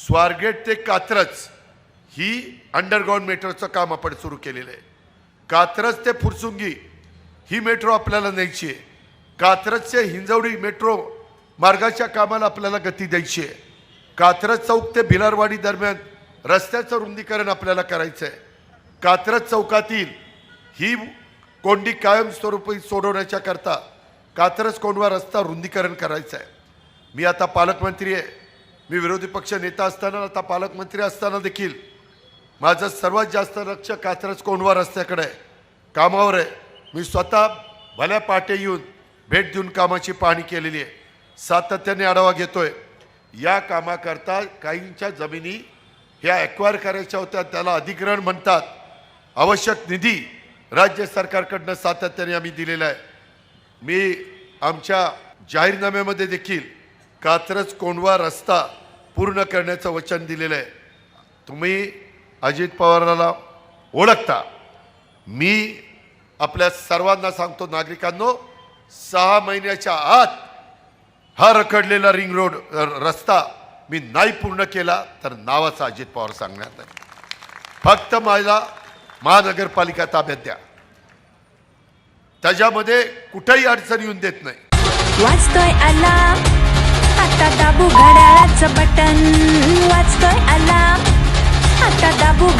स्वारगेट ते कात्रज ही अंडरग्राउंड मेट्रोचं काम आपण सुरू केलेलं आहे। कात्रज ते फुरसुंगी ही मेट्रो आपल्याला न्यायची आहे। कात्रज ते हिंजवडी मेट्रो मार्गाच्या कामाला आपल्याला गती द्यायची आहे। कात्रज चौक ते भिलारवाडी दरम्यान रस्त्याचं रुंदीकरण आपल्याला करायचं आहे। कात्रज चौकातील ही कोंडी कायमस्वरूपी सोडवण्याच्या करता कात्रज कोंढवा रस्ता रुंदीकरण करायचं आहे। मी आता पालकमंत्री आहे, मी विरोधी पक्ष नेता असताना आता पालकमंत्री असताना देखील माझं सर्वात जास्त लक्ष कात्रज कोंढवा रस्त्याकडे आहे, कामावर आहे। मी स्वतः भल्या पाटे येऊन भेट देऊन कामाची पाहणी केलेली आहे, सातत्याने आढावा घेतोय। या कामाकरता काहींच्या जमिनी ह्या ॲक्वायर करायच्या होत्या, त्याला अधिग्रहण म्हणतात। आवश्यक निधी राज्य सरकारकडनं सातत्याने आम्ही दिलेला आहे। मी आमच्या जाहीरनाम्यामध्ये देखील कात्रज कोंढवा रस्ता पूर्ण करण्याचं वचन दिलेलं आहे। तुम्ही अजित पवारांना ओळखता, मी आपल्या सर्वांना सांगतो, नागरिकांनो, 6 महिन्याच्या आत हा रखडलेला रिंग रोड रस्ता मी नाही पूर्ण केला तर नावाचा अजित पवार सांगण्यात आहे। फक्त मला महानगरपालिका ताब्यात द्या, त्याच्यामध्ये कुठेही अडचण येऊन देत नाही। वाजतोय अलार्म, आता दाबू घड्याळाचं बटन, वाजतोय अलार्म, आता दाबू